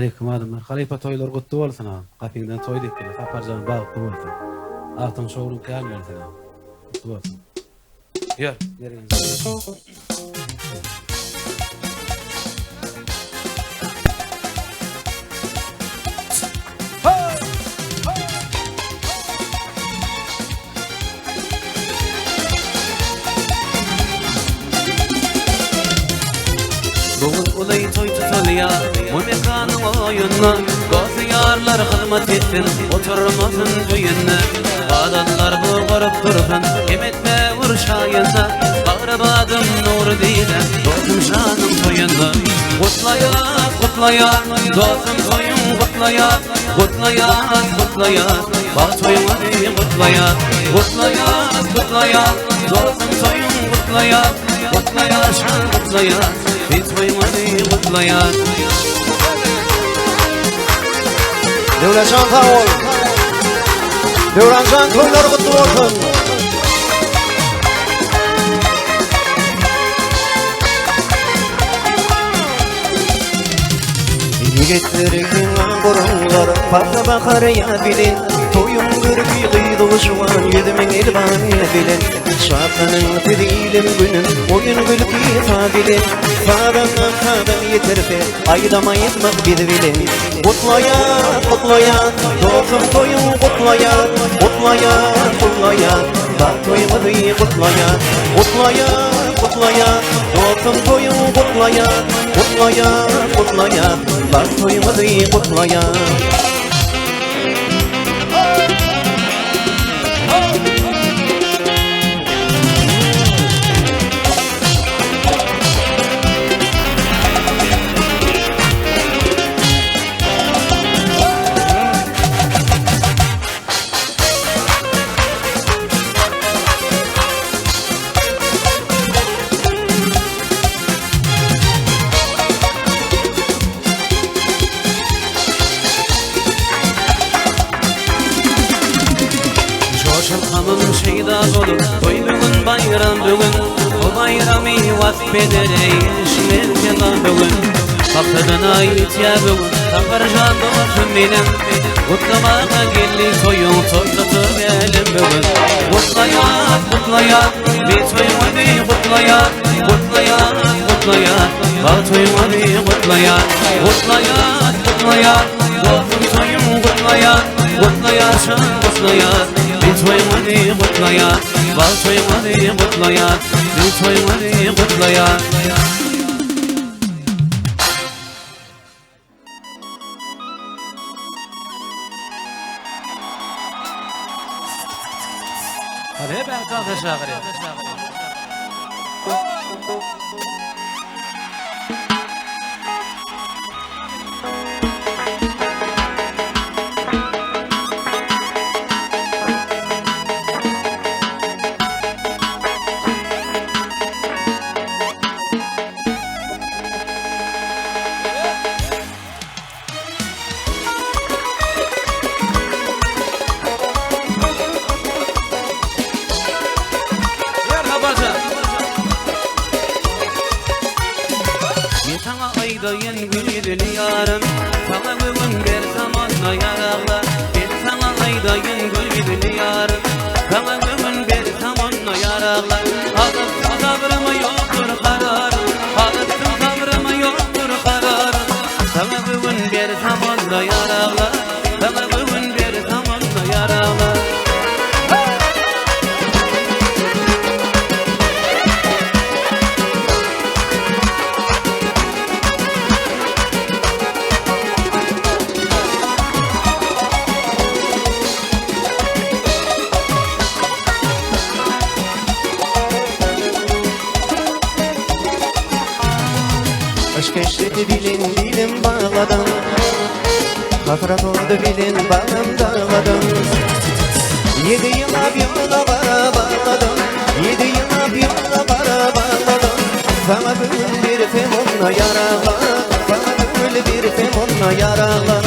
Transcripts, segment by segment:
Aleyküm adamlar. Halifa toylar kutlu olsun ha. Kapından toy diktiler. Saparcan bağıtlı olsun. Altın şovrun kıyal versin ha. Kutlu olsun. Yer. Yerinize. Bugün ulay toy tutalya, bu mekanın oyununa bazı yarlar hizmet ettin, oturmasın düğününe. Adamlar bu varıp dursun, kim etme vur şayına. Ağrabadım nur dile, dostum şanım toyunda. Kutlaya, kutlaya, dostum toyun kutlaya. Kutlaya, kutlaya, bak toyun hadi kutlaya. Kutlaya, kutlaya, dostum toyun kutlaya. Kutlaya, şan kutlaya. Biz koymadı kutlaya. Devletcan Tavol Devrancan toylar kutlu olsun. Yigitlerinin burunları Bakra bakar ya bilin Toyun gürkü kıydı şuan Yüzümün elban ya bilin Şapkanın tedilim günün Oyun gülkü tabilin Sağdan sağdan yeterse Aydama yetmek bir bilin Kutlaya kutlaya Dostum toyun kutlaya Kutlaya kutlaya Bak toymadı kutlaya Kutlaya kutlaya Dostum toyun kutlaya Kutlaya kutlaya Bak toymadı kutlaya Hamım şeyda olur, toy bugün bayram bugün. O bayramı vasfedere işmerken bugün. Kaptadan ait ya bugün, taparcan doğsun benim. Kutlamaya geldi toyun, toylatıp elim bugün. Kutlaya, kutlaya, bir toyun hadi kutlaya. Kutlaya, kutlaya, bak toyun hadi kutlaya. Kutlaya, kutlaya, dostum toyun kutlaya. Kutlaya, şan kutlaya. Bir toyun hadi kutlaya, bak toyun hadi kutlaya. Bir toyun hadi kutlaya. Hadi ben kalk aşağı kırıyorum. Aydayan gülüdül yarım Sana bugün bir zamanla yararlar Bir sana aydayan gülüdül yarım Sana bugün bir zamanla yararlar Alıp sabrıma yoktur kararım Alıp sabrıma yoktur kararım Sana bugün bir zamanla yararlar Sana bugün bir zamanla yararlar Aşk eşreti bilin dilim bağladım Hafrat oldu bilin bağım dağladım 7 yıla bir yola bara bağladım 7 yıla bir yola bara bağladım Sana bugün bir femonla yaralı Sana bugün bir femonla yaralı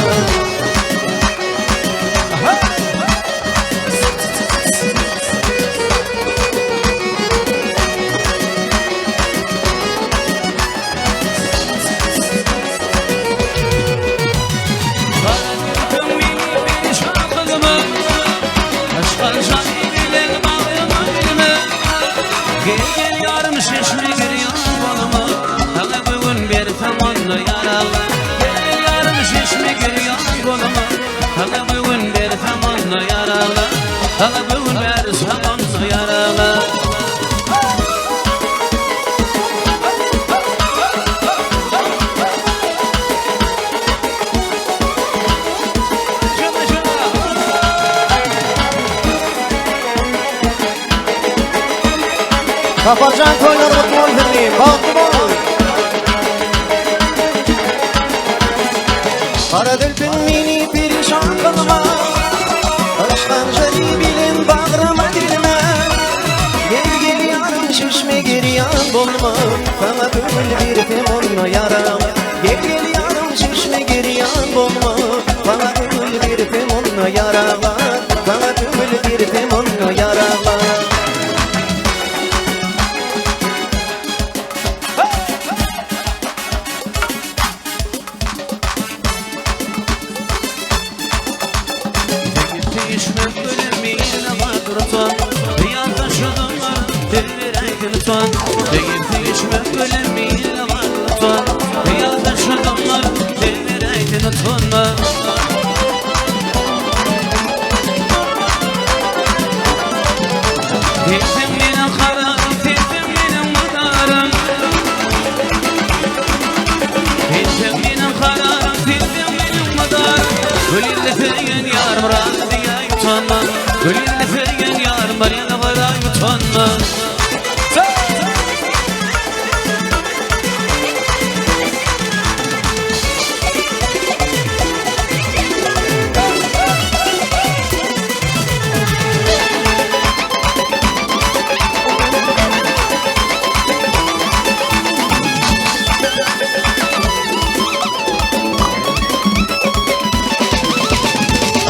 Kafacan toylar mutlu olsun. Bahtı bol. Kara dülpün meni perişan kılma. Aşktan jali bilin bağrıma dilme. Gel yarım şişme geriyan bulma. Sana gönül verdim onunla yaram. Gel yarım şişme geriyan bulma. Bana gönül verdim onunla yaram. Bana gönül verdim onunla yaram.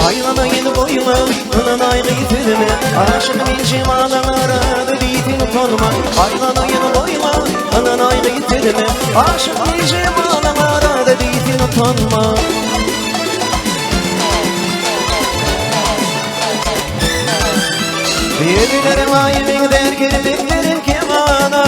Aylanayın boyuma, ananay gıytırme. Aşkın cimanın aradı ditin tonma. Aylanayın boyuma, ananay gıytırme. Aşkın cimanın aradı ditin tonma. Yedilerim ayımın dergirliklerim kemana.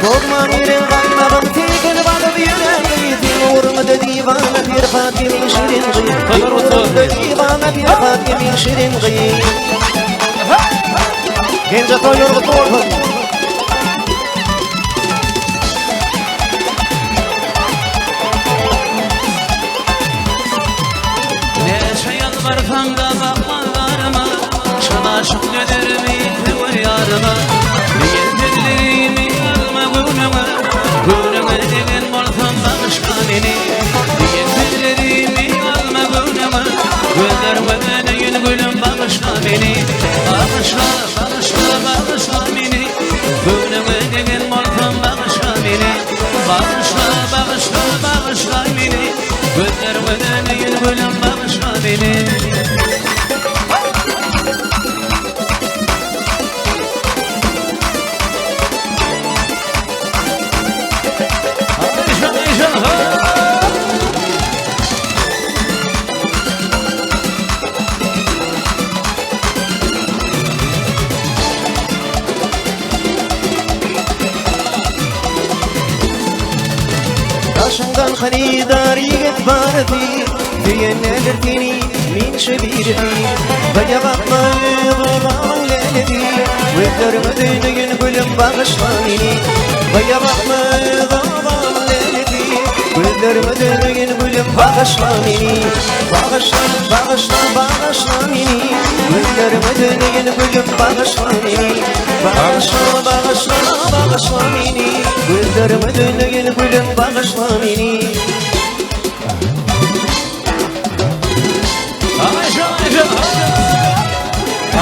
Doğman yerin kaynağım tekin balıp yüreğim. Uğrumda divana bir Fatimin şirin gıyım. Uğrumda divana bir Fatimin şirin gıyım. Gence toyur mutlu olsun. Ne şayal varsam da bakmalarıma. Şanaşık ederim iyisi var yarıma. Yedirlerimi alma gönlüme. Gönlüme degen bolsam bağışla beni. Yedirlerimi alma gönlüme. Gözlerime degen gülüm bağışla beni. Bağışla, bağışla, bağışla beni. Gönlüme degen bolsam bağışla beni. Bağışla, bağışla, bağışla beni. Gözlerime degen gülüm bağışla beni. Taşından xaridar yigit bardi. Diyenler teni min şebirdi. Baya bakma babamın leledi. Gözlerime dönüyün gülüm bağışla beni. Baya bakma babamın leledi. Gözlerime dönüyün gülüm bağışla beni. Bağışla, bağışla, bağışla beni. Gözlerime dönüyün gülüm bağışla beni. Bağışla, bağışla, bağışla beni. Gözlerime dönüyün gülüm bağışla beni.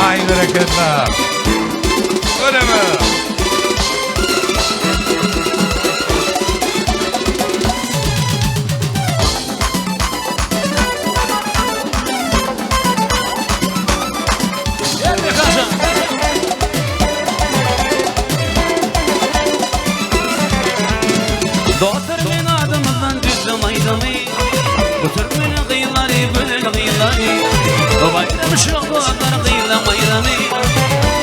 Ay bereketler. Öyle mi? Dostlar ben adımızdan düştüm aydım. Bu Türkmen kıyıları gönül kıyıları. O bayram şoklar kıyılamaydım.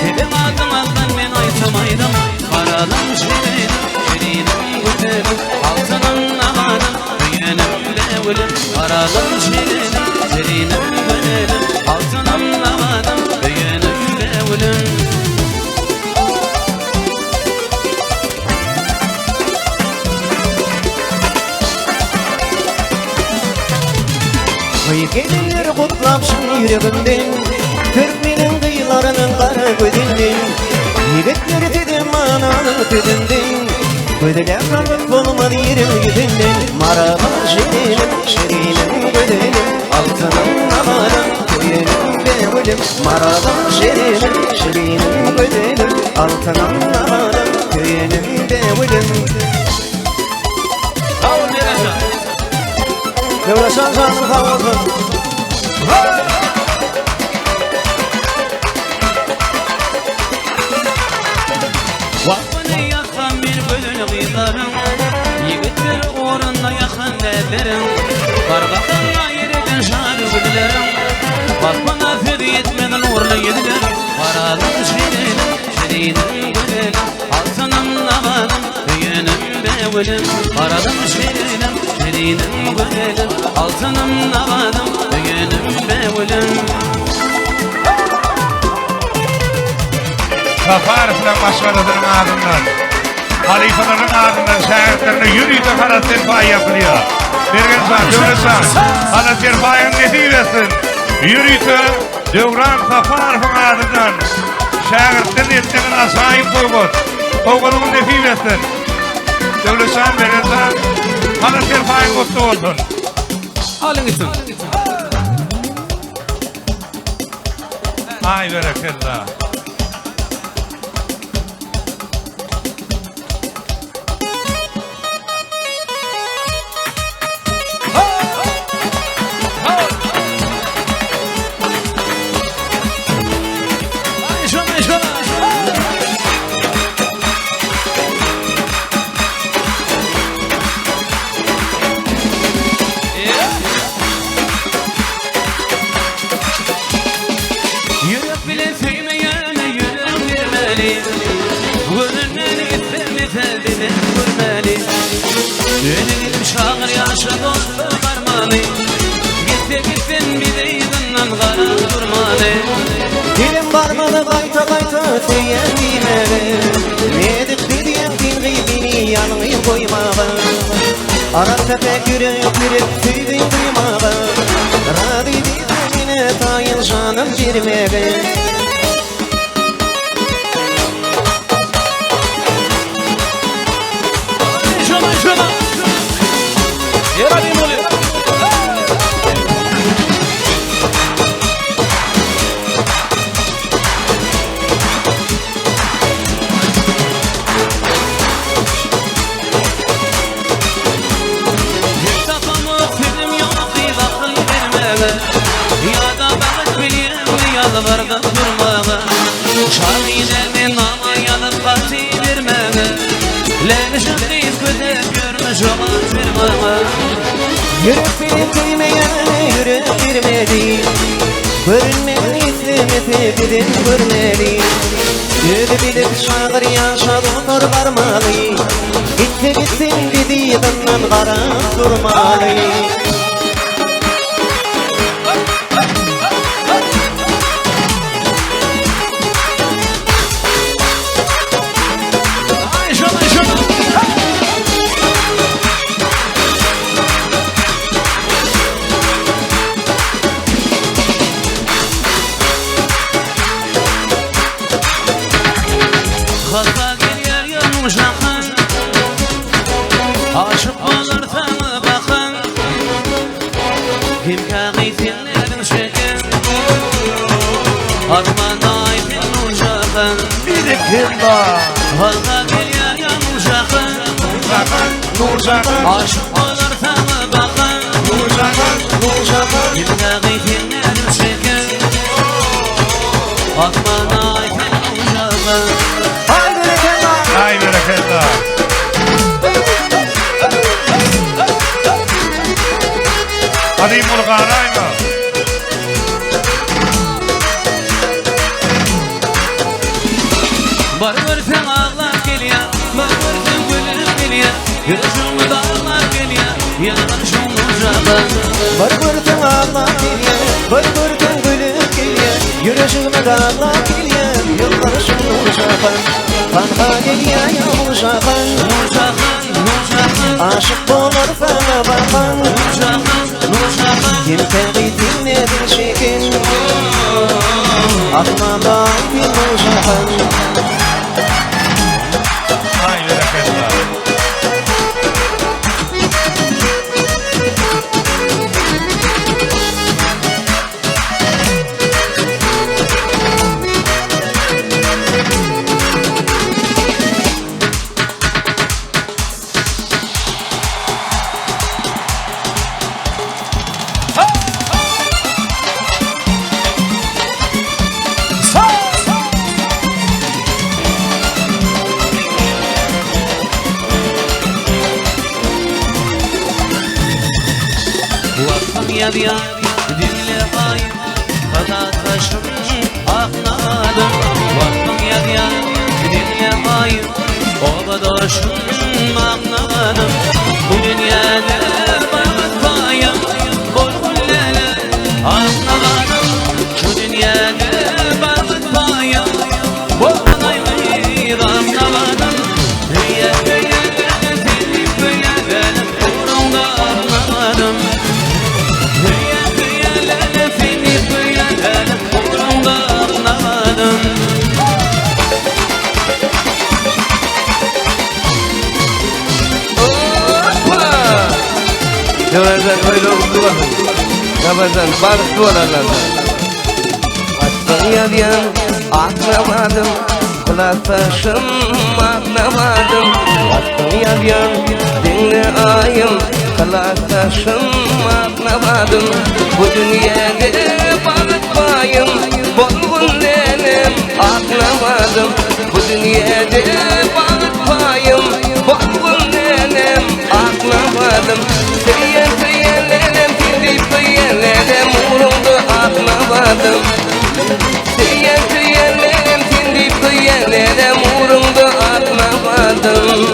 Benim adımızdan ben aytamaydım. Karadan şirinim, şirinim güzelim. Altının namadım, büyüyenim devlim. Karadan şirinim, şirinim güzelim. Altının namadım, büyüyenim devlim. Gelinler kutlap şu yüreğimden. Türkmenin kıyılarının kara gözünden. Yigitleri dedim ananı dedimdin Gödeler kalbim bulmadı yerim gidindin Maraba şerinim gödelim Altının amanın köyünüm benim Maraba şerinim gödelim Altının amanın köyünüm benim Kavur Miracan. Devleşan canım kavursun Vakfını yakan bir gölün kıyılarım Yigitler uğrunda yakan ellerim Barbakınla yeriden şarı güllerim Bakmana fedi yetmeden uğruna yediler Paradım şerinim gülüm Altınım lavadım büyünüm bevilim Paradım şerinim gülüm Altınım lavadım büyünüm bevilim Safarov'dan başkalarının ardından, halifelerin ardından şehirlerine yürüyüşe Harat Serfay yapılıyor. Birgen Dövran, Harat Serfay'ın neticesin. Yürüyüşe Dövran Safarov'un ardından şehirlerin ettiğinin asayip koygut. Koygutunun neticesin. Dövran Birgen Harat Serfay'ın kutu olsun. Alın gitsin. Ay bereketle. Yürek bile sevmeyene yürek vermeli Gönlünden gitmeli terdine görmeli Dönülüm şağır yaşa dostu varmalı Gittin bir de yıdından kara durmalı Dilim barmalı kayta tüyen dimeli Nedik dediğim din gıybini yanıyım koymağı Arap tepek yürek tüydün duymağı Radi diyemine tayın canım girmeği Şuna Yaralayım oluyor Yalvardım durmağa Şahidemi nama yanıp parti vermeme Lemişim değil kötü görmüş olan firmağa Yürek benim duymeyene yürek girmedi Görünmeli istemesi bilin görmeli Yüzü bilip şağır yaşa doktor varmalı Gitsin dedi yıdından kara durmalı Hasta geliyor yumuşakın Aşık olur sana bakın Kim kağıtınların şekin Armağan ayfın uşakın Bir de kim var? Hasta geliyor yumuşakın Aşık olur sana bakın Kim kağıtınların şekin Armağan ayfın uşakın Ay bereketle. Hadi mulgarayma. Barbarsan ağlar geliyor Barbarsan gülüp geliyor Yürüsün dağlar geliyor Yanarışın uçağa Barbarsan ağlar geliyor Barbarsan gülüp geliyor Yürüyüşüme dağlar geliyor Yıllarışın uçağa Kanka geliyor ya uşağın Aşık olur sana bakan Kim tevhidin nedir şekin Akma bağın uşağın dünya diyan dinle ay Kala taşım aknadım Vakfın ya diyan dinle ay Obadoşum aknadım Bu dünyada bağıt bayan Bolgullele aknadım Şu dünyada bağıt bayan Bolgullele aknadım Hüye hüye seni hüye Uğrumda aknadım Hüye hüye seni hüye Uğrumda aknadım Cömert'ten öyle okudular. Cömert'ten balık duvarlarlardan. Açtın yan aklamadım. Kulaktaşım aklamadım. Açtın yan dinle ayım. Kulaktaşım aklamadım. Bu dünyada balık bayım. Bolgun lelim aklamadım. Bu dünyada balık bayım. Bolgun lelim aklamadım. Tıyelerim, tıyelerim, uğrumda aklamadım. Tıyelerim, tıyelerim, uğrumda aklamadım.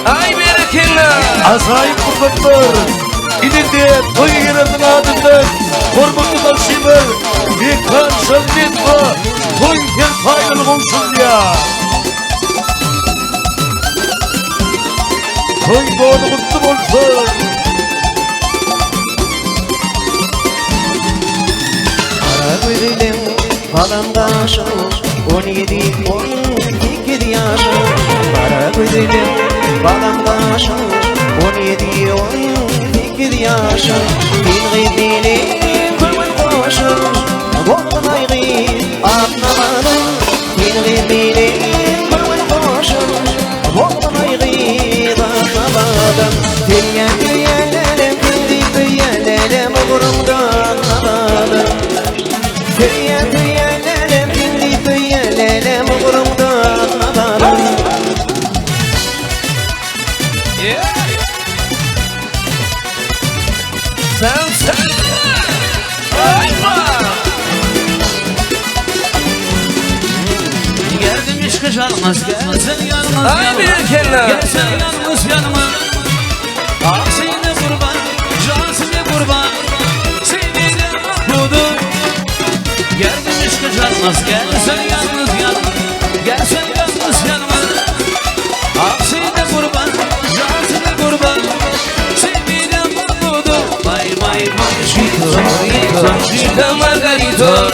Ay berekina! Azayip ufaklar. İninde toy yeretin adından. Hormatlı nasibir. Mekan şöhretme. Toy yer faydalı olsun ya. Toy boğdu mutlu olsun. Kara gözlüm balamdaşım 17-18 yaşım Kara gözlüm balamdaşım 17-18 yaşım Din gıydini kömür koşum Bolgun ayğı aklamadım Din gıydini kömür koşum Bolgun ayğı aklamadım Tüyen tüyenlerim tüyenlerim uğrumda aklamadım Tüyen tüyenlerim tüyenlerim uğrumda aklamadım Sen Geldim işkı çalmaz gelsen yanmaz Ay yanmaz berekina! Gelsen yanmaz yanmaz Aksine kurban cansine kurban Seni de budur Geldim işkı çalmaz gelsen yalnız yanmaz Gelsen yalnız yanmaz Aksine kurban cansine kurban Seni de budur Vay vay vay Şito Şito Margarito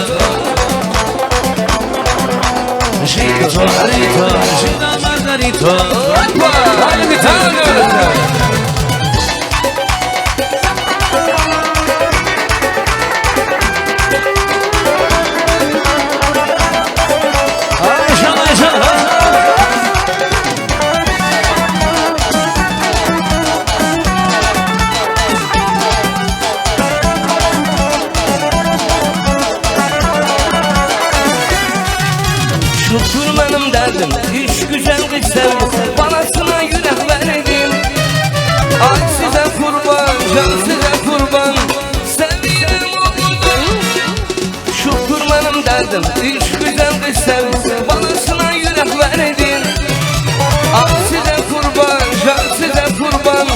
Şito Margarito Şito Margarito Hadi bir tane Ayşe Ayşe Şu kurmanım derdim Üç güzel kız sevdim Balasına yürek verdim Ay size kurban Can size kurban Seviyorum oğlum Şu kurmanım derdim Üç güzel kız sevdim Balasına yürek verdim Ay size kurban Can size kurban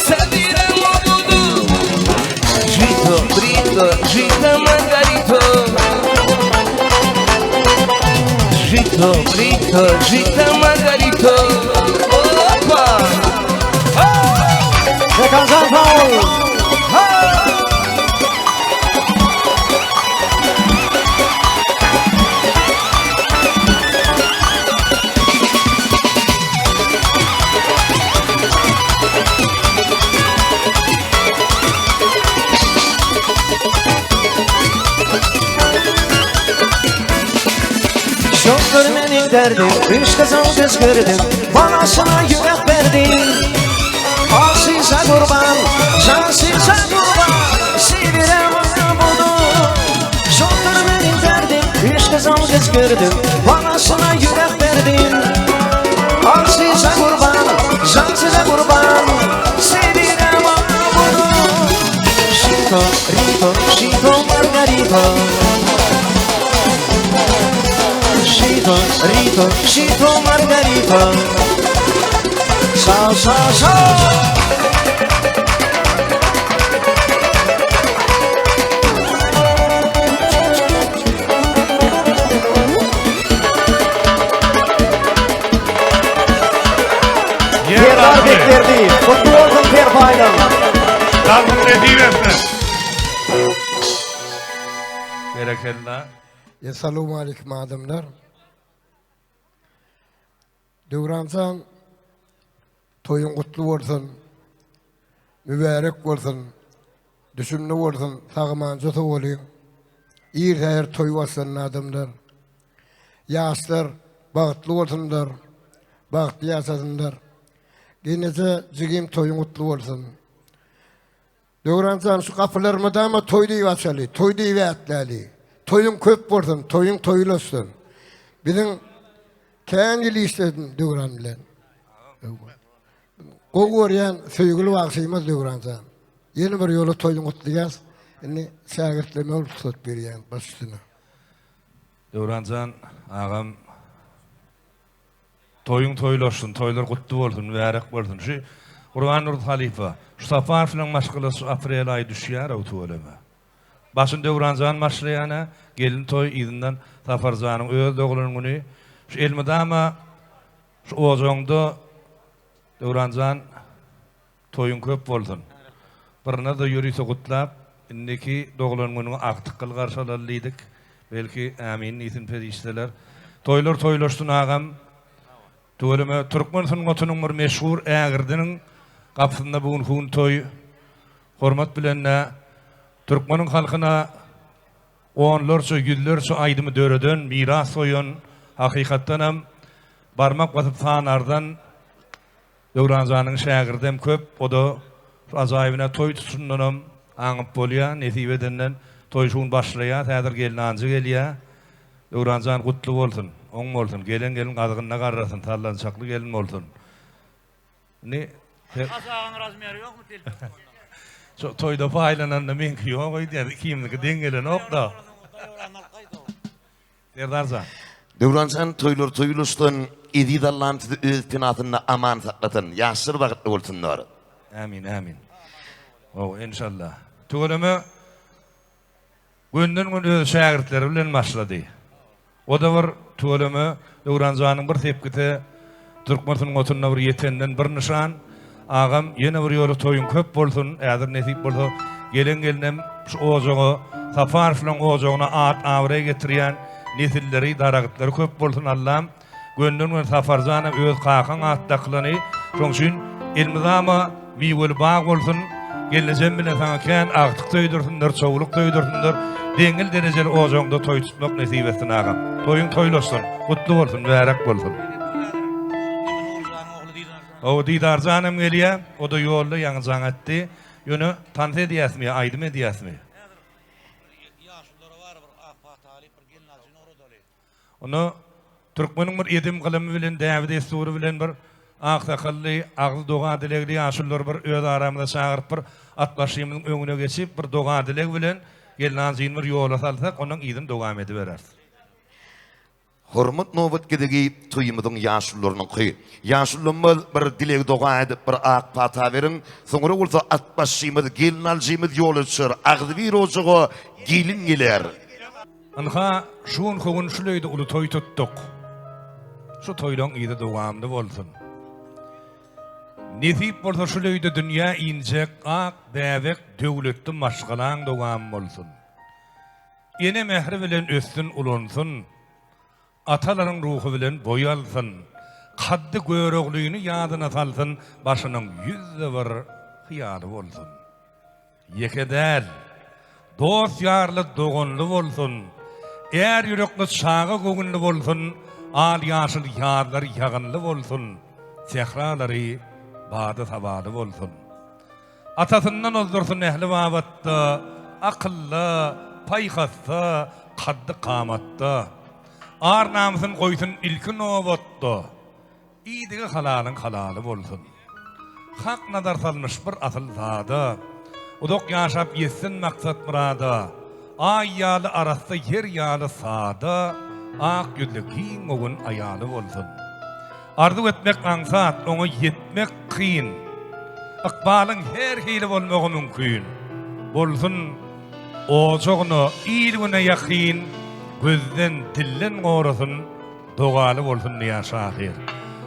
Seviyorum oğlum Gito, Brito, Gita Margarito Gito, Brito, Gita Margarito Opa! Mekan Zanfal. Çoktur benim derdim Üç kızıl kız gördüm Balasına yürek verdim Al size kurban Can size kurban Sevirem bunu Çoktur benim derdim Üç kızıl kız gördüm Balasına yürek verdim Al size kurban Can size kurban Sevirem Rito, Rito, Rito Margarito. Rito, Rito, Rito Margarito. Ciao, ciao, ciao. Yerler beklerdi. Futbolun fair final. Dalgın edilmezler. Bereketler. Assalamu alaikum adamlar. Döwransan toyun kutlu bolsun. Mübarek bolsun. Düşümlü bolsun. Sağmanca bolýan. İr her toy bolsun adamlar. Yaşlar bagtly bolsunlar. Bagtly ýaşasynlar. Genece jigim toyun kutlu bolsun. Döwransan şu kapylarymda ama toy diýip açaly, toy diýip ätläli. Toyun köp bolsun, toyun toylasın. Bizim kän ýyly işledim döwran bilen. Gogoryan söýgüli wagtymyz döwransan. Ýeni bir ýola toyun kutlaýas. Indi şägertleme ruhsat berýän başyna. Döwranjan agam toyun toylaşsın, toylar kutlu bolsun, wärek bolsun. Şu Qurban Nur Halifa, şu safar filan maşgulası aprel ayı düşýär awtolama. Başyn döwranjan maşlaýana, gelin toy izinden safarzanyň öz doglaryň güni, şu elmedama şu ojoňda döwranjan toyun köp bolsun. Birine de ýürüse gutlap, indiki doglaryň güni aktyk garşalarlydyk. Belki amin isin perişteler. Toylar toylaşsyn agam. Töweleme Türkmenistanyň gotunyň bir meşhur ägirdiniň gapsynda bugun hun toy hormat bilen Türkmeniň halkyna onlarça ýyllarça aýdymy döreden miras soýan hakykatdan hem barmak basyp sanardan Döwranjanyň şägirdem köp, o da azaýybyna toy tutsundanam aňyp bolýar, nesip edenden toy şuň başlaýar, häzir gelinanjy gelýär. Döwranjan gutly bolsun, oň bolsun, gelen gadygyna garrasyn, tallançakly gelin bolsun. Ne? Asağın razmeri yok mu telefon? So toyda paylananda menki ýok diýär, kimniki deňgelen okda. Derdarza. Döwranjan toylar toyulusdan edid Allah'ın öz pinatyna aman saklatan, ýaşyr wagtda bolsunlar. Amin, amin. O inşallah. Töweleme günden gün öz şägirdleri bilen başlady. O da bir töweleme Döwranjanyň bir tepkite Türkmenistanyň gotunyna bir ýetenden bir nişan. Agam ýene bir ýoly toyun köp bolsun, äzir nesip bolsa gelen gelinem şu ojogy safar filan ojogyna at awre getirýän nesilleri daragtları köp bolsun Allah'ım. Günden gün safarzany öz kakan atdaklany, şoň üçin elmizama miwel bag bolsun. Geleceğim bile sana kän aktyk toýdursunlar, çoğuluk toýdursunlar. Deňil derejeli ojoňda toy tutmak nesip etsin agam. Toyun toylaşsyn, gutly bolsun, wärek bolsun. O Didarjanım gelýär, o da ýolda ýaňyjan etdi. Ýöne tante diýäsmi, aýdymy diýäsmi? Onu Türkmeniň bir edim gylymy bilen, Däwid Estury bilen bir aksakally, agly doga dilegli ýaşullar bir öz aramyda çagyryp bir atbaşymyň öňüne geçip bir doga dileg bilen gelinanjyň bir ýola salsak, onuň ýygyny dogam ediberer. Hormat nowbat gedegi toýumyň ýaşullarynyň köy. Ýaşullarymyz bir dileg doga edip bir ak pata berin, soňra bolsa atbaşymyz gelinanjymyz ýoly çyr, agdy bir ojaga gelin geler. Anha şuň hogun şuleýdi uly toy tutduk. Şu toylaň ýygy dogamdy bolsun. Nesip bolsa şuleýdi dünýä injek ak bäwek döwletli maşgalaň dogam bolsun. Ene mehri bilen össün ulansun. Atalaryň ruhy bilen boýalsyn. Kaddy göreglüýüni ýadyna salsyn, başynyň ýüzde bir hyýaly bolsun. Yekedäl, dost ýarly dogunly bolsun. Eğer yürekli çağı gogunly bolsun, al ýaşyl ýarlar ýagynly bolsun. Sehralary bady tabaly bolsun. Atasyndan ozdursun ehli wabatda, akylly, paýhasda, kaddy qamatda. Ar namysyn goýsun ilki nowatda. Ýydygy halalyň halaly bolsun. Hak nazar salmış bir asyl zada. Udok yaşap yetsin maksat murada. Ay ýaly arasda yer ýaly sada. Ak yüzlü kiň ogun aýaly bolsun. Arzu etmek ansat, onu yetmek kıyın. Akbalın her hili bolmagy mümkün. Bolsun oçoğunu ilgine yakın, gözden dillen gorasun, dogaly bolsun diýär şahyr.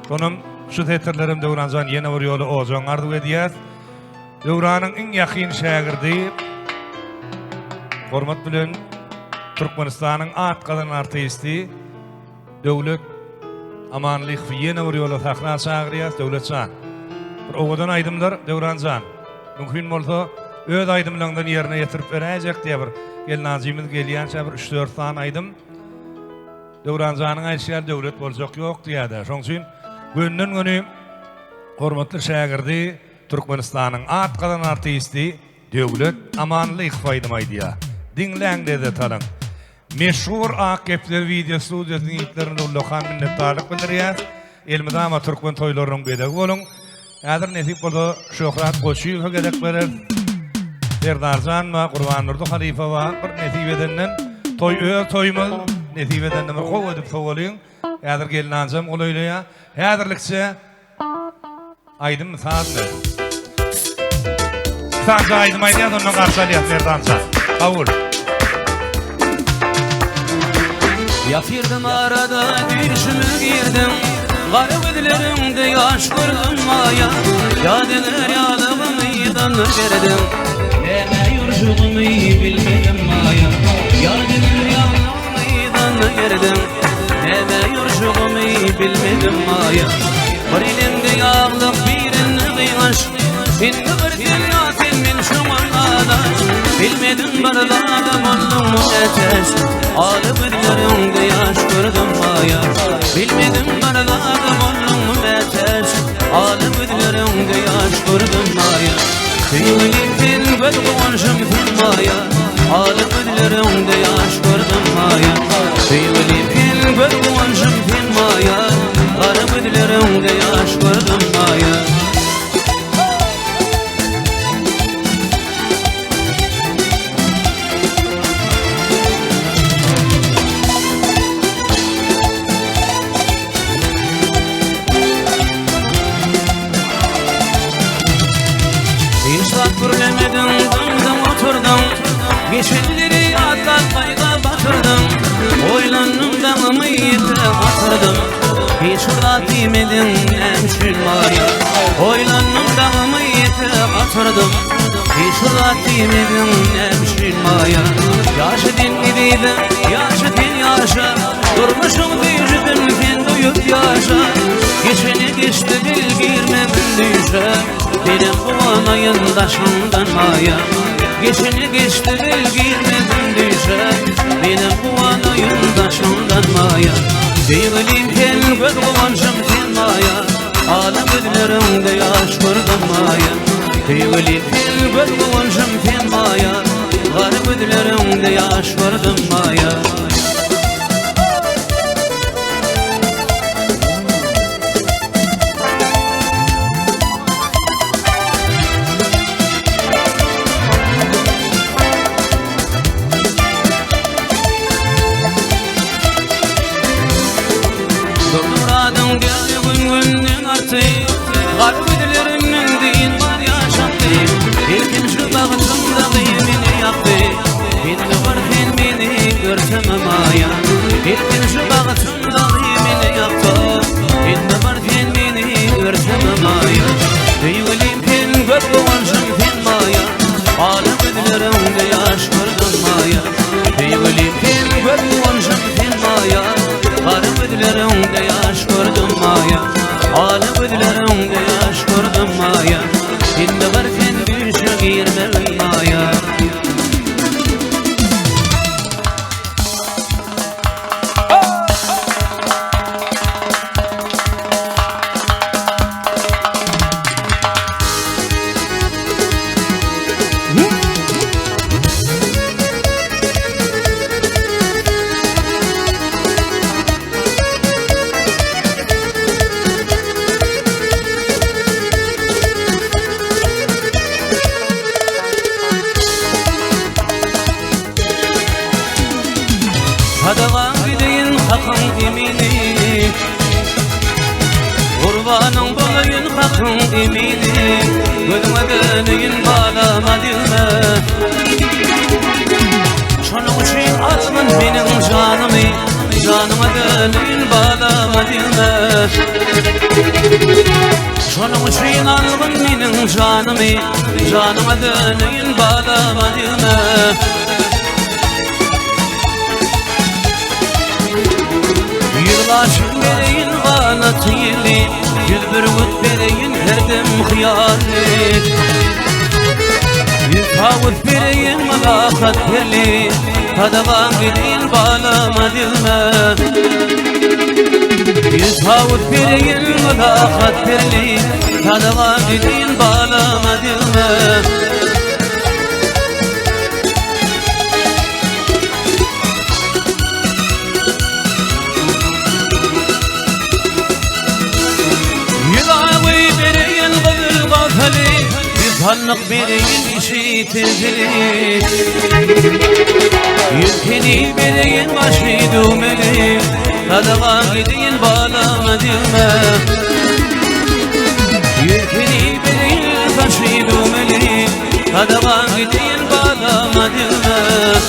Sonum şu tetirlerim Döwranjan ýene bir ýoly oçoň arzu edýär. Döwranyň iň ýakyn şagirdi, hormat bilen Türkmenistanyň atgalan artisti, Döwlet Amanlyk ýene bir ýoly sahna şagirýär, Döwletjan. Bir owadan aýdymlar Döwranjan. Mümkin bolsa öz aýdymlaryndan ýerine ýetirip berejek diýe bir gelnazymyz gelýänçe bir 3-4 san aýdym. Döwranjanyň aýşýar döwlet boljak ýok diýär. Şoň üçin günden güni hormatly şagirdi Türkmenistanyň atgalan artisti Döwlet Amanlyk aýdym. Dinleň dedi talan. Meşhur AKP'ler video studiýasynyň ýitlerini ullahan minnetdarlyk bildirýär. Elmidama Türkmen toýlarynyň bedegi bolun. Häzir nesip bolsa Şöhrat Goşuýew gerek berer. Serdarjan we Gurban Nurdy Halifa we bir nesip edenden toy toýmaz nesip edenden bir gowy edip sowalyň. Häzir gelinanjam ol öýleýär. Häzirlikçe aýdym saatmy. Saat aýdym aýdýar ondan garşalýar Serdarjan. Kabul. Yafirdim arada düşümü girdim. Garip edilerimde yaş gördüm maya. Yadeler yadımı meydan verdim. Neme yurşuğumu bilmedim maya. Yadeler yadımı meydan verdim. Neme yurşuğumu bilmedim maya. Bir elimde yağlık birini kıymaş. Şimdi bir dünyatin min şu manada. Bilmedim barlağım oldum eteş. Alıp edilerimde yaş gördüm maya. Bilmedim barlağım oldum eteş. Alıp edilerimde yaş gördüm maya. Tüyülüpin göz koğuşum fin maya. Alıp edilerimde yaş gördüm maya. Tüyülüpin göz koğuşum fin maya. Alıp edilerimde yaş gördüm maya. Görlemedim, dımdım oturdum. Geçenleri atlatmayla batırdım. Oylandım damımı yete atırdım. Hiç rahat yemedim hemşin maya. Oylandım damımı yete atırdım. Hiç rahat yemedim hemşin maya. Yaşı dinlediydim, yaşı din yaşa. Durmuşum büyüdüm kendi duyup yaşa. Geçeni geçti dil girmemin düşe. Benim bu anayın daşından maya. Geçeni geçti dil girmemin düşe. Benim bu anayın daşından maya. Değilim ken göz kovanşım sen maya. Ağlam ödülerimde yaş gördüm maya. Değilim ken göz kovanşım sen maya. Ağlam ödülerimde yaş gördüm maya. Garip edilerimden deyin var yaşattı. Erken şu bağıtımda kıymini yaptı. Beni varken beni görsemem aya. Erken şu bağıtımda kıymini yaptı. Beni varken beni görsemem aya. Değilimken göz koğuşum fin maya. Ağlam edilerimde yaş gördüm maya. Değilimken göz koğuşum fin maya. Garip edilerimde yaş gördüm maya. Ağlam edilerimde yaş gördüm maya. Şimdi varken düşe girmem maya. emini Gülmeden bağlama dilme Şunun için almın benim canımı Canıma dönün bağlama dilme Şunun için almın benim canımı Canıma dönün bağlama dilme Yılaşın bereyin bana tüyeli Gülbürgüt bereyin herdem hıyali Yüzhavut bereyin malakat berli Hadavan gidin bağlama dilme Yüzhavut bereyin malakat berli Hadavan gidin bağlama dilme Hanlık bereyin işi tezeli Yülkeni bereyin başı düğmeli Kadavan gidin bağlama dilme Yülkeni bereyin başı düğmeli Kadavan gidin bağlama dilme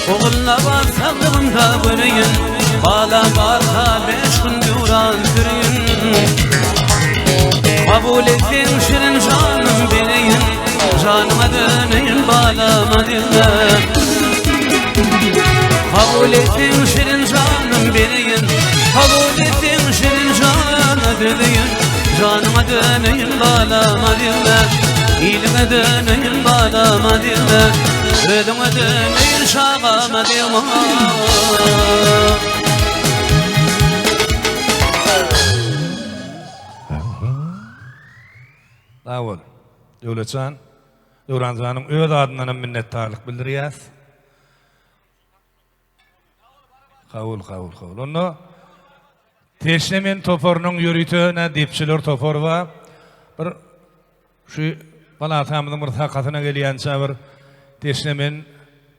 Oğulna barsağımda böreyin Bağla barka 5 gün duran kürün Kabul ettin şirin canım bereyin Canıma dönün bağlama dilme Kabul ettin şirin canım bereyin Kabul ettin şirin canı döneyin Canıma dönün bağlama dilme İlime dönün bağlama dilme Ödüme dönün şağama dilme Davul. Dövletcan, Dövrancanın öz adından minnettarlık bildiriyaz. Kavul. Onu Teşnemen toporunun yürütüne dipçiler topor var. Bir şu Balatamızın bir takatına geliyança bir Teşnemen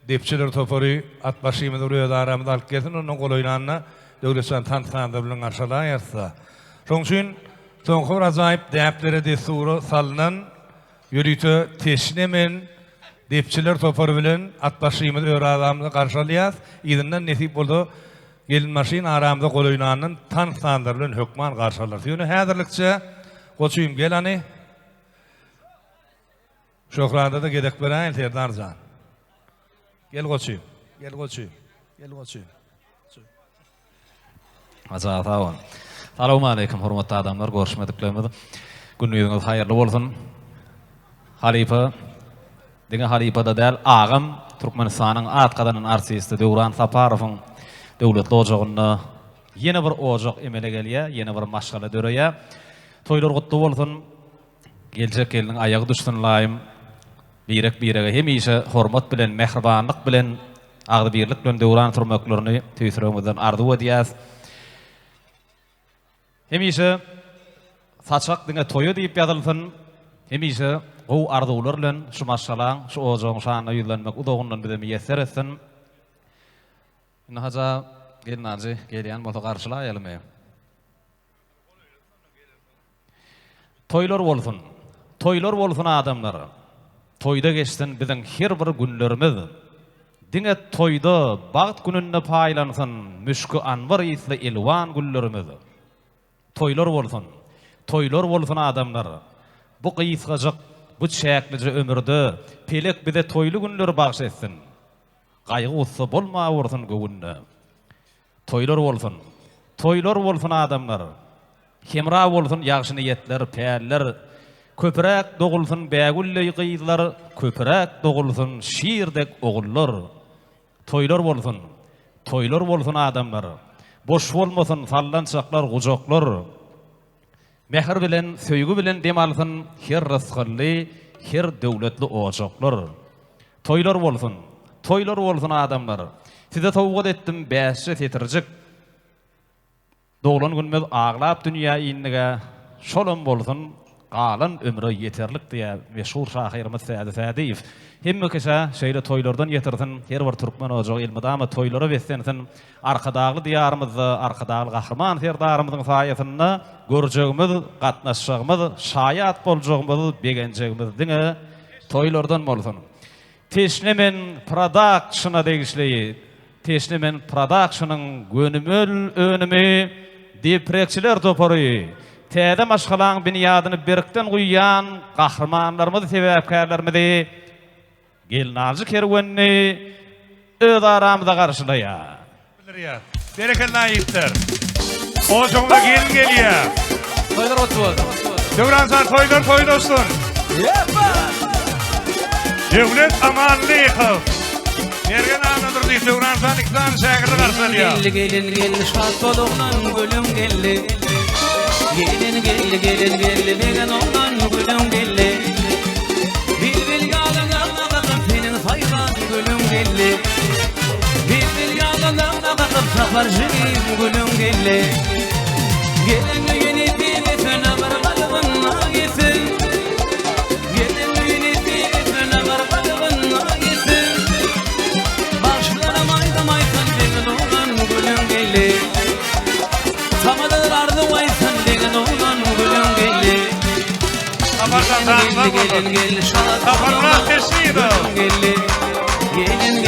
dipçiler toporu atbaşıyımız oraya aramızda alıp gelsin. Onun koloynağına Dövletcan tanıtanda bilin karşılığa yarsa. Son için Sonqur acayip däplere desuru salınan yürütü Teşnemen depçiler toporu bilen atbaşıyımız öre adamını karşılayaz. İzinden nesip oldu. Gelin maşin aramda koloynağının tan sandırılın hükman karşılar. Yönü hazırlıkça koçuyum gel hani. Şokrada da gedek veren Terdarcan. Gel koçuyum. Azat awan. Assalamu alaykum hormatly adamlar, görüşmediklerimiz. Günüňiz hayırlı bolsun. Halifa diňe halipada däl agam Türkmenistanyň atgadanyň artisti Döwran Saparowyň döwletli ojagynda ýene bir ojak emele gelýär, ýene bir maşgala döreýär. Toýlar gutly bolsun. Geljek eliniň aýagy düşsün laýym. Birek-birege hemişe hormat bilen, mehribanlyk bilen, agdy birlik bilen Döwran turmaklaryny tüýsüremizden arzu edýäs. Hemişe saçak diňe toýu diýip ýazylsyn. Hemişe gow arzuwlar bilen şu maşgalaň, şu ojagyň şanyna ýüzlenmek udagyňdan bize meýesser etsin. Nahaja gelnaji gelýän bolsa garşylaýalmy. Toýlar bolsun adamlar. Toýda geçsin biziň her bir günlerimiz. Diňe toýda bagat gününde paýlansyn müşkü anwar isli elwan güllerimiz. Toýlar bolsun adamlar. Bu gysgajak, bu çäklice ömürde pelek bize toýly günler bagş etsin. Gaýgy ussa bolma ursun gowunda. Toýlar bolsun adamlar. Hemra bolsun ýagşy niýetler, päller, köpürek dogulsun bägülle gyzlar, köpürek dogulsun şiirdek ogullar. Toýlar bolsun adamlar. Boş bolmasyn sallançaklar, gujoklar. Mehr bilen, söýgü bilen demalsyn her rızkylly, her döwletli ojoklar. Toýlar bolsun adamlar. Size towgat etdim 5 setirjik. Doğulan günmez ağlap dünya iyinlige şolum bolsun galan ömrü yeterlik diye meşhur şahirimiz Sa'd Sa'diyev. Hemme kişi şeýle toýlardan ýetirsin, her bir türkmen ojak ilmidama toýlara beslensin. Arkadagly diyarymyzdy, arkadagly gahrman serdarymyzyň saýasynda görjegimiz, gatnaşjagymyz, şaýat boljagymyz, begenjegimiz diňe toýlardan bolsun. Teşnemen Production'a degişleyi. Teşnemen Production'ın gönümül önümi deprekçiler topory. Täze maşgalan binyadyny birikden guýýan gahrmanlarymyz, sebäpkärlerimizi gelnazy kerwenni öz aramyzda garşylaýar. Bereketli ayıptır. O çoğuna gelin geliyor. Toylar ottu oldu. Dövransan toylar toy dostun. Devlet amanlı yıkıl. Nergen anladır deyip dövransan iktan şakırdı karşılıyor. Gelin şad boluglan gülüm gelli. Gelin begen oğlan gülüm gelli. Bil yalın ağlaqım senin sayran gülüm gelli. Bil yalın ağlaqım safar jigim gülüm gelli. Gelin yeni dili söne bir qalbına gitsin. Gelin yeni dili söne bir qalbına gitsin. Başlarım aydım aysan degen oğlan gülüm gelli. Samadılardı aysan degen oğlan gülüm gelli. Gelin şad Kaparlar tesiydi. Gelin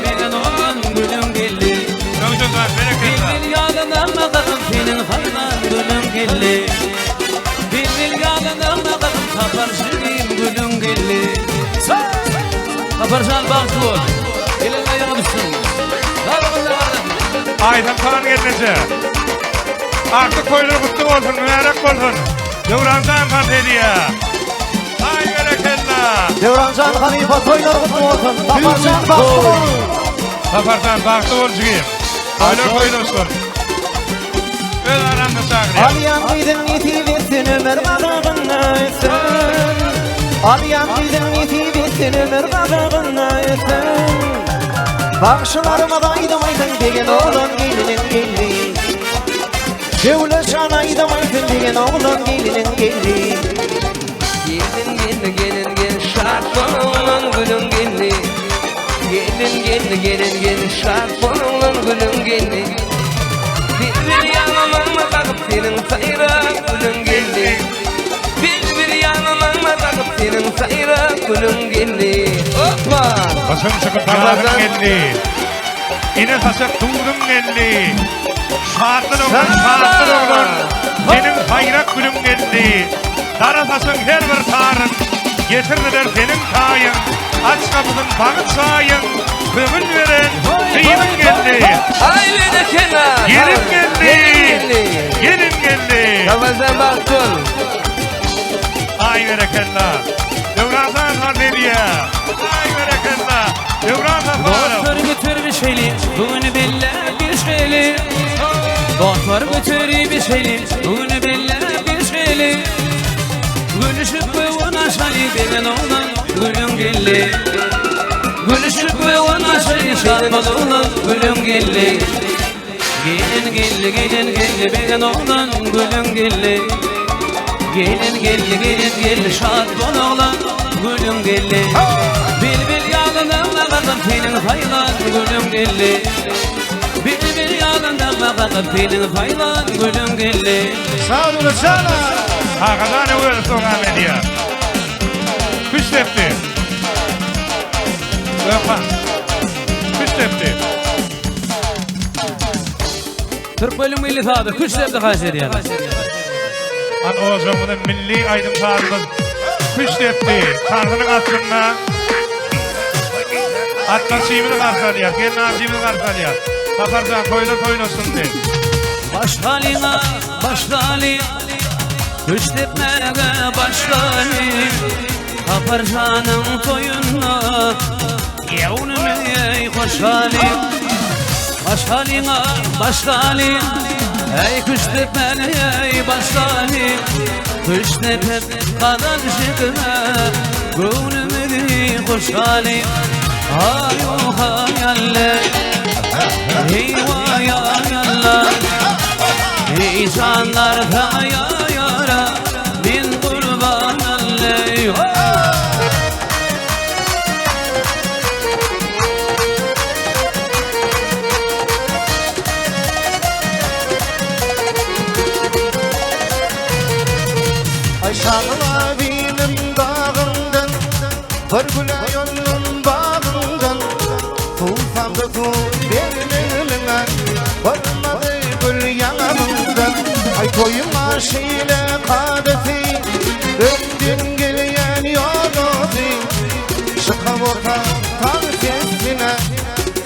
begen oğlan gülüm gelli. Nöjüzler bereketler. Bil yalından maqam senin hayran gülüm gelli. Bil yalından maqam safar jigim gülüm gelli. Kaparjan bağlı ol. Gelin ayağa düşsün. Aydan kalan gelince. Artık toylar kutlu olsun, mübarek olsun. Dövransan fantediye. Ay bereketler. Devrancan Halifa toýlar gutlu bolsun. Taparjan bagty bolsun. Taparsan baktı ol jigim. Aylar toy dostun. Öz aramda çağırıyor. Alyan gydyn ýetibetsin ömür bagdyna ösen. Alyan gydyn ýetibetsin ömür bagdyna ösen. Bagşylaryma daýdym aýtyn degen oğlan gelinin geldi. Şewle şana aýdym aýtyn degen oğlan gelinin geldi. Gelin şad boluglan gülüm gelli. Gelin şad boluglan gülüm gelli. Bir yanılan maqam senin sayran gülüm gelli. Bir yanılan maqam senin sayran gülüm gelli. Hoppa! Basın çıkıp dağlarım geldi. İne taşıp durdum geldi. Şartlı oğlum. Senin bayrak gülüm geldi. Dara taşın her bir tarın. Getirdiler senin kayın. Aç kapının bağıt sayın. Kömül veren kıyımın geldi. Ay bereketler! Gelin geldi. Ramazan baktın. Ay bereketler. Devransan fantediye. Ay bereketler. Devransan Dostlar fantediye. götür bir şeyli, bugün belle bir şeyli. Dostlar götür bir şeyli, bugün belle bir şeyli. Gülüşüp ve ona şali begen oğlan gülüm gelli. Gülüşüp ve ona şali şalmalı olan gülüm gelli. Gelin begen oğlan gülüm gelli. Gelin şad bol oğlan gülüm gelli. Bil yalından maqam senin haylan gülüm gelli. Bil yalından maqam senin haylan gülüm gelli. Sağ olun sana. Hakadan ne olur sonra medya. Kuş tepti. Öpma. Kuş tepti. Türk bölüm milli tabi kuş tepti Kayseri'ye. An o zamanın milli aydın sağlığımız. Kuş tepti. Karnının aslında. Atlasıyımını karşılıyor. Gelin ağacımını karşılıyor. Taparsan toylar toylasın de. Başlali kuş tepmege başlali. Kaparjanın toyuna yevnime hoşali. Başlali ey kuş tepmeli ey başlali. Kuş tepep kalan şıkına gönlümü hoşali. Ayu hayalle eyvah ya yallah. Ey canlar taya yara min kurban alley Ayşan'la benim dağımdan bir güle yolun bağımdan Tuğsamda tuğ vermenime varmadı gül yanımdan Ay koyun aşıyla kadeti öndün geleyen yoludi Şıkam orta tam sesine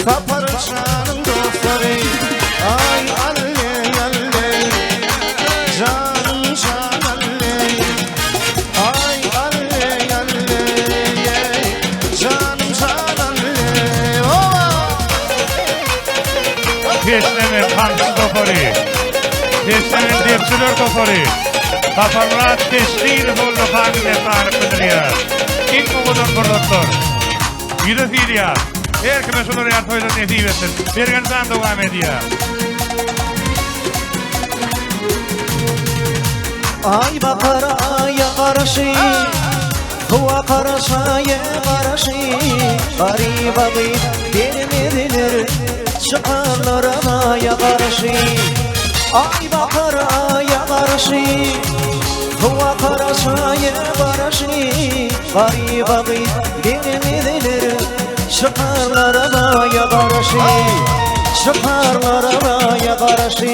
saparışanın dostları Ay alley alley canım can alley Ay alley alley canım can alley Teşlemin kansız topori. Teşlemin depçiler topori. Taparlar teşliğini zorlu kanine tarif ediliyor. İlk oğudan burduktur. Yüzü filiya. Her kime şunları yer toyda nesip etsin. Bergenizden devam ediyor. Ay bakara aya karşı Hava karşaya karşı Garip abi vermediler Çıkarlara aya karşı Ay bakara aya karşı Hava karşaya karşı Garip abi vermediler Çıkarlara aya karşı Çıkarlara aya karşı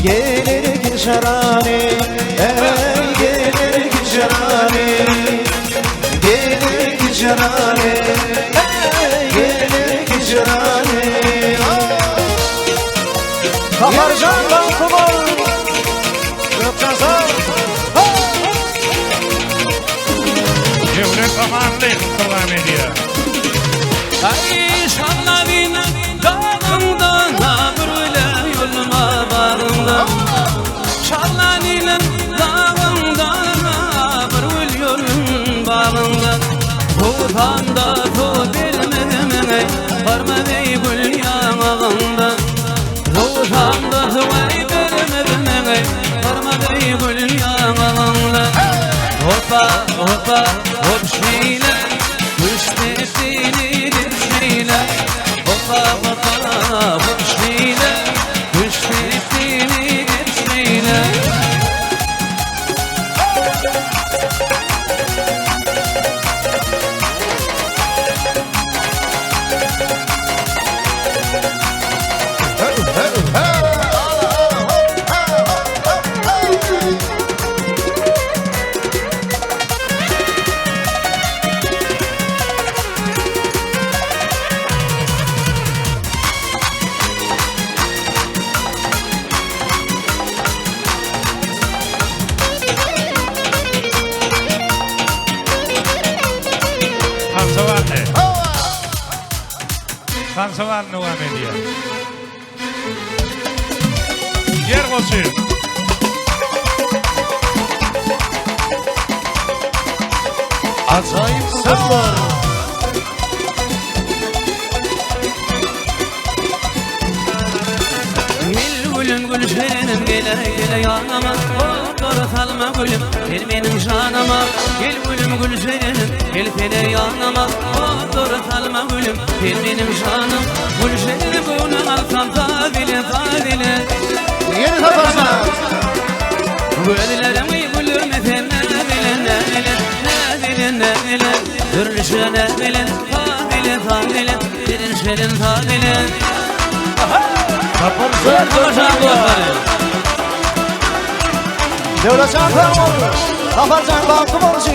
Gelir gişerane Ey gelir gişerane Gelir gişerane Ey gelir gişerane Kaparcan kalkımı Öpcan sağ Devlet zamanlı devam ediyor. Ay şanlavin dağımdan Nabrüle yoluma bağımdan Şanlavin dağımdan Nabrül yolun bağımdan Tuğfanda tuğ bilmedimine Varmadı gül yanağımdan Tuğfanda tuğ bilmedimine Varmadı gül yanağımdan Hoppa hoppa hop şiyle Kuştesini düşeyle Hoppa hoppa hop şiyle Kuştesini düşeyle Kansavan devam ediyor. Yer basıyor. Acayip kutlar Gülüm gülşenim gele gele yanıma Otur salma gülüm gel benim şanıma Gel gülüm gülşenim gel gele yanıma Otur salma gülüm gel benim şanım Gülşenim bunu alsam tadile tadile Yeni tatarsan Gözlerimi gülüm sen ne bilin ne bilin ne bilin ne bilin Dürlüşe ne bilin tadile tadile Senin şerin tadile Kaparsan Kaparsan dostları Devlet şartlar oldu Kaparsan kalkım olsun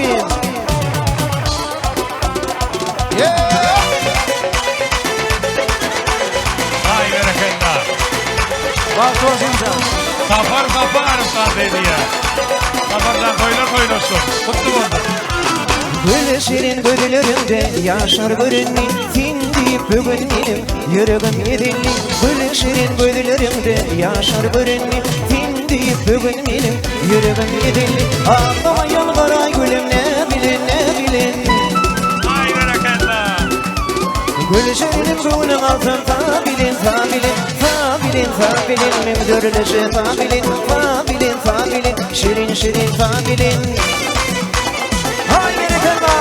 Hay bereketler. Bak olsun Safar kapar sadeliye. Safardan koyulursun. Kutlu oldu. Böyle şirin gözlerinde yaşar görünni Tindi bugün benim yüreğim yedilli Böyle şirin gözlerinde yaşar görünni Tindi bugün benim yüreğim yedilli Ağlamayan kara gülüm ne bilin ne bilin Hay bereketler. Böyle şirin Bugünün altın tabilin Mümdürleşe tabilin Şirin tabilin Haydi kırma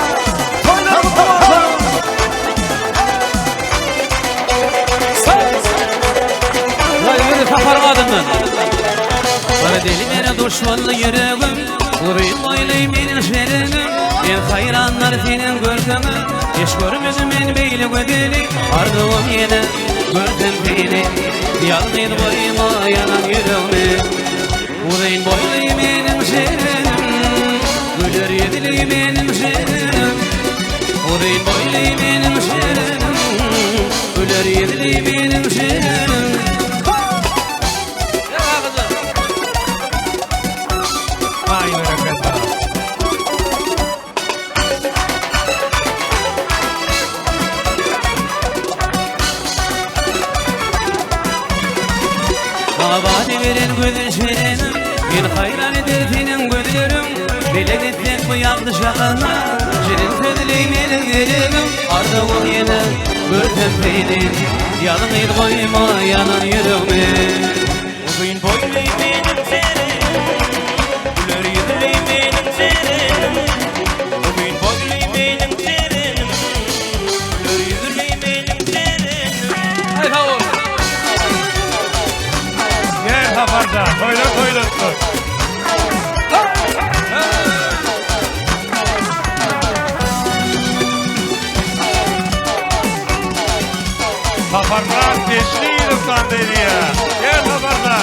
Toylar kutlamasın Vay yürü kaparmadın. Bana deli beni düşmanlı yüreğim. Vurayım boylayım benim şerim. Ben hayranlar senin görkemi. Hiç görmedim ben beylik ödeli. Ardığım yine gördüm seni. Yalnız boyuma yanan yüreğimi. Vurayım boylayım benim şerim. Güler yedileyim benim şerim. Vurayım boylayım benim şerim. Güler yedileyim benim şerim. Vay bereketler. Bana badi veren gözün şerenim. Ben hayran eder senin gözlerim. Bile gitsek bu yanlış akana. Şirin sözleyim elin verelim. Ardığım yine görsem seni. Yanımıydı koyma yanan yüreğime. Bugün boylayım benim serim Güler yüzleyim benim serim Bugün boylayım benim serim Güler yüzleyim benim serim Hay favor. Gel hafarda, toylar. Hafarlar geçti ıslan deriye. Gel hafarda.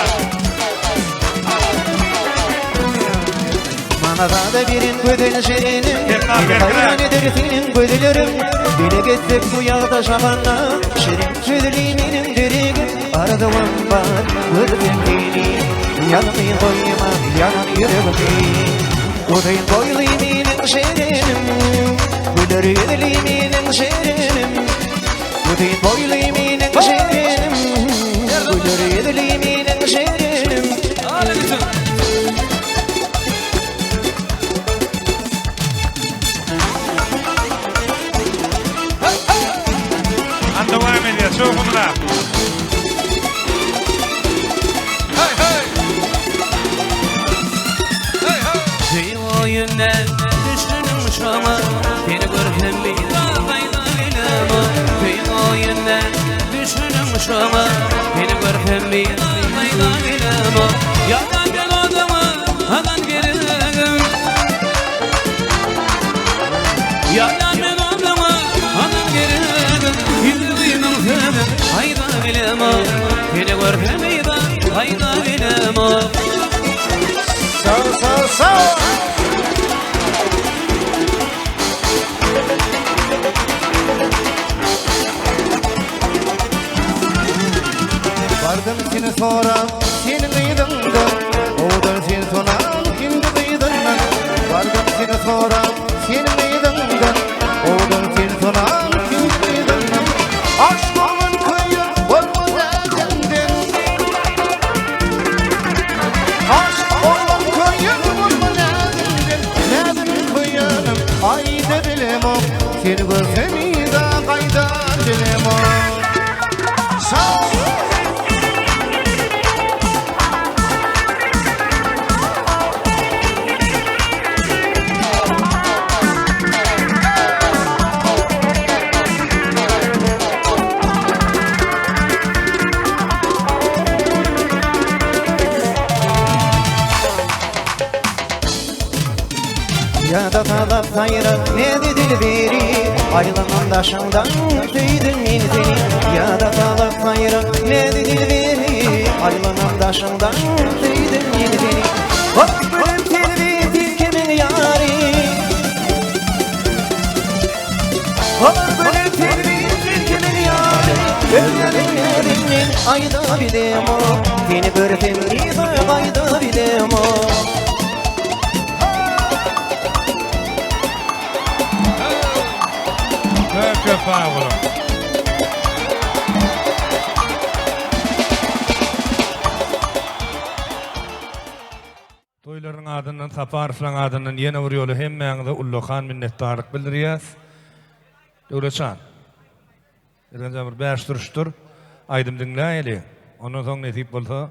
Bana da birin gözün şirinim Tekrar, Beni tekrar. hayran eder senin gözlerim Bile gitsek bu yağda şabanla Şirin sözleyim benim derigim Ardığım var gördüm seni Yanımı koyma yanan yüreğimi Odayın boylayım benim şerim Güler yüzleyim benim şerim Odayın boylayım benim şerim Güler yüzleyim benim şerim Devam ediyor, soğukumla. Şey oyundan düşünüm şama. Seni görkem bir daha fayda bilema. Şey oyundan düşünüm şama. Seni görkem bir daha fayda bilema. Yalan ben adamı adan gerilim. Yalan ben adamı adan gerilim. Yüzümün sebep fayda bilema. Seni görkem bir daha fayda bilema. Sağ Vardım seni sonra senin kıydımda Oğdan sen sonra şimdi kıydımda Vardım seni sonra senin kıydımda Oğdan sen sonra şimdi kıydımda Aşk olun kıyı olmaz elinden Aşk olun kıyı olmaz elinden Nedim kıyınım ayda bilemem Seni görsem iyi de kayda bilemem Sağ ol Ya da talap hayra ne de dilberi Ayrılamam daşından tüydün min seni Ya da talap hayra ne de dilberi Ayrılamam daşından tüydün min seni Hop bölüm telvi tilkimin yari Hop bölüm telvi tilkimin yari Gözlerin yerinin ayda bilem o Seni görkem yıda ayda bilem o Köpeğe vurun. Toyların adından, taparflan adından yine vuruyorlu hemmeğinde Ullukan minnettarlık bildiriyaz. Dövleçan. Ergen bir 5 turuştur. Aydym dinläýeli. Ondan soň netip bolsa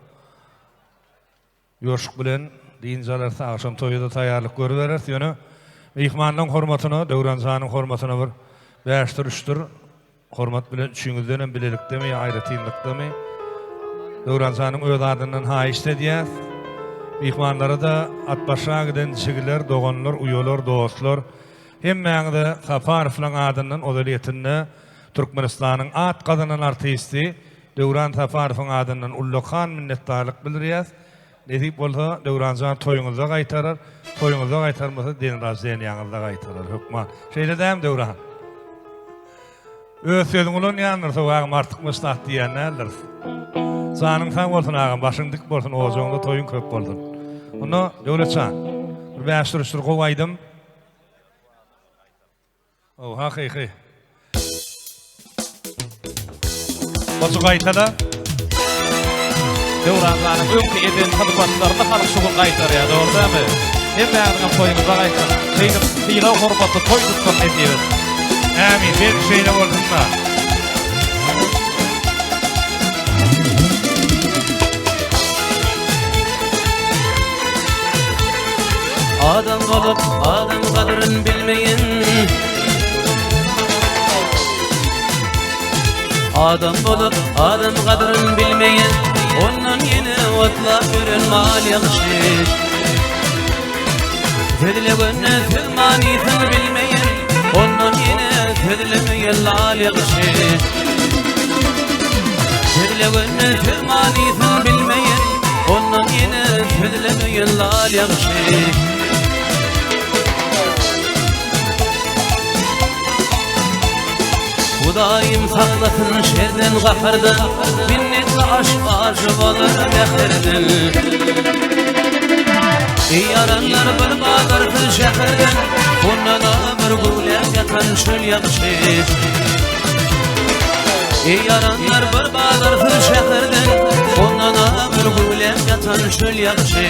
ýoşuk bilen diýinjalar akşam toýda taýýarlyk görüberer. Ýöne mehmanlaryň hormatyna, döwranjanyň hormatyna bir 5 turuştur. Hormat bilen üçüňizden bilelikdemi, aýratynlykdami? Döwranjanyň öz adyndan haýyş edýär. Mehmanlara da atbaşa giden şegiler, doganlar, uyolar, dostlar. Hemmäňde Safarovlaň adyndan odalyetinde Türkmenistanyň at gazanan artisti Döwran Safarowyň adyndan Ullukhan minnetdarlyk bildirýär. Netip bolsa Döwranjan toýuňyza gaýtarar, toýuňyza gaýtarmasa denrazyen ýaňyza gaýtarar. Hukma. Şeýle däm Döwran. Öz sözüň ulan ýanyrsa wagym artyk mıstat diýenler. Sanyň taň bolsun agam, başyň dik bolsun, ojoňda toýuň köp bolsun. Onu Döwletçan. Bir 5 turuştur gowaýdym. O hakyky. Başı gaýtada. Döwranjanyň öňki eden hadypatlaryna halyk şugul gaýtarýar, dogrymy? Hem bäriňe toýuňyza gaýtar. Şeýle hyýra hormatly toý tutmak edýär. Amin, bir şeýle bolsunma. Adam bolup adam kadryn bilmeyen, adam bolup adam kadryn bilmeyen, ondan yine otlap gören mal ýagşy. Tedlegönne tilmanysyň bilmeyen, ondan yine tedlemeyen lal ýagşy. Tedlegönne tilmanysyň bilmeyen, ondan yine tedlemeyen lal ýagşy. Hudaýym saklasyn şerden gahardan, minnetli aşk aşık olur mehirden. Yaranlar bir bagarsyz şäherden, ondan bir gulak ýatan şöl ýagşy. Yaranlar bir bagarsyz şäherden, ondan bir gulak ýatan şöl ýagşy.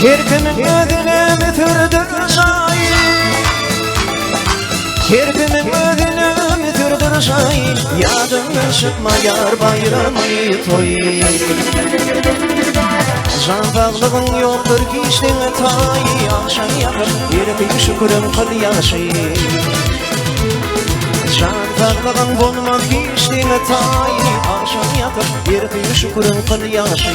Her kimin özüne mütürdür şair, her kimin özüne mütürdür şair. Yadımdan çıkmayar bayramı toy. Can bağlığın yoktur kişliğe tay. Akşam yakıp bir şükürüm kıl yaşı. Can bağlığın bulmak kişliğe tay. Akşam yakıp bir şükürüm kıl yaşı.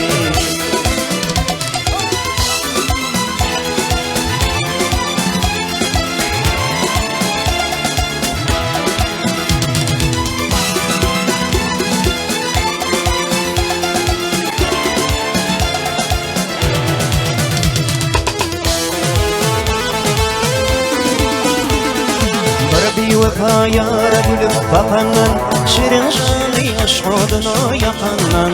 Vefa yara gülüp bakandan, şirin şanlı yaş oduna yakandan.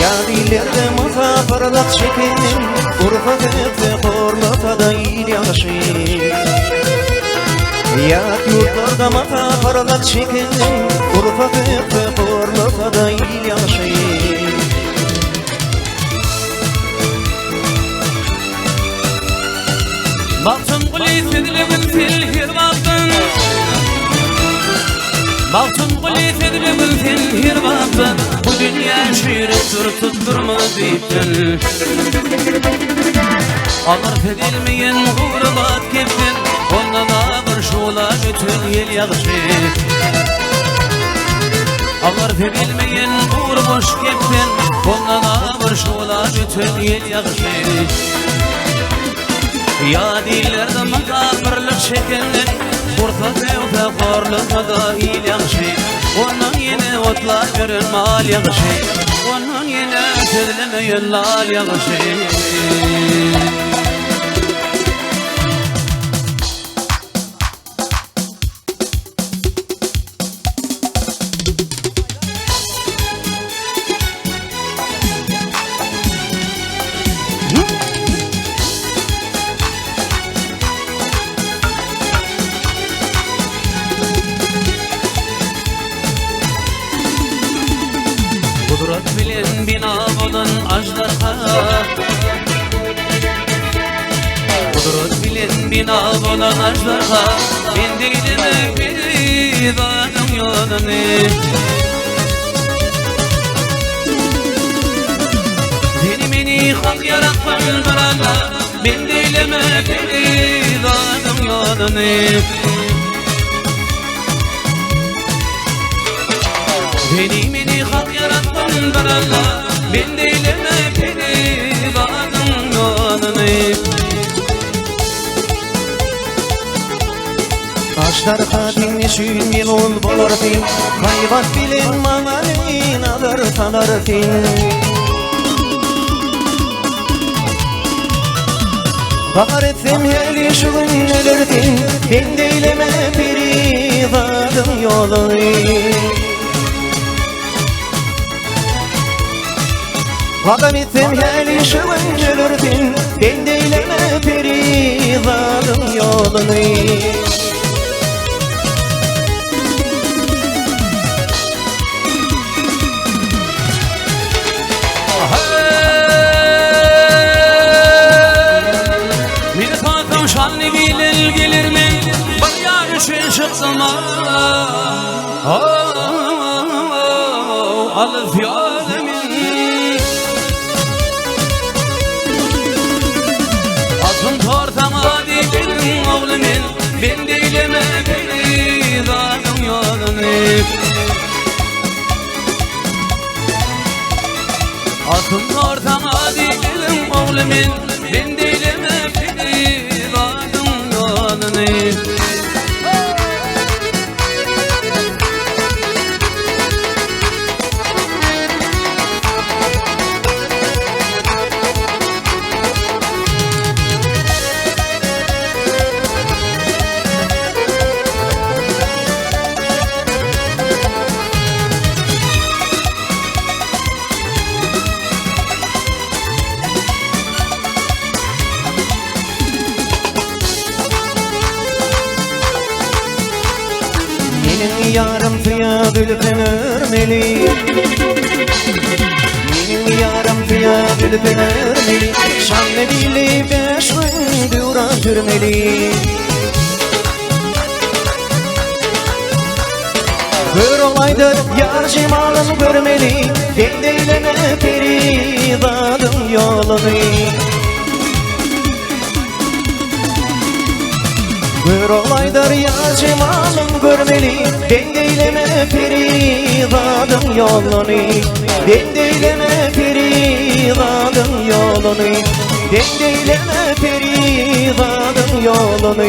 Yadilerde muzafarlak çekenin, Urfa ve Korluka'da il yaşı. Yad yurtlarda muzafarlak çekenin, Urfa ve Korluka'da il yaşı. Baktım gülüsüdülübün fil hirvabın, baktım gülüsüdülübün fil hirvabın. Bu dünya şiirip tutturma deyiptin. Alır fedilmeyen gurbat keptin, ondan ağır şola bütün yel ýagşy. Alır fedilmeyen gurboş keptin, ondan ağır şola bütün yel ýagşy. Ya dillerde makabırlık şekenler, Urfa ve Korluka'da il ýagşy. Ondan yine otlar gören mal ýagşy. Ondan yine tedlemeyen lal ýagşy. Kudret bilen bina ajdarha Kudret bilen bina bolan ajdarha Ben değilim pidanın yolunu Seni meni hak yaratman bir Allah Ben değilim pidanın yolunu Seni meni hak yaratman bir Allah Ben değilim pidanın yolunu Aşlarga dinleşin yol bolar fin Hayvat bilen manalin alır talar fin Bakar etsem heli şu günlerden Ben deyleme perivadım yolu Bakar etsem heli şu günlerden Ben deyleme perivadım yolunu Şanlı bilir gelir mi? Bak yarışın şıksama Alif yâlemin Asın tortama dikilin oğlumin Ben deyleme peridanın yolunu Asın tortama dikilin oğlumin Ben deyleme Benim yarım suya gülpen örmeli Benim yarım suya gülpen örmeli Şanlı dili beş gün duran sürmeli Gör olaydır yar cimalım görmeli Ben deyleme perivadım yolunu Gör olaydır yar cimalım görmeli Ben deyleme perivadım yolunu Ben deyleme perivadım yolunu Ben deyleme perivadım yolunu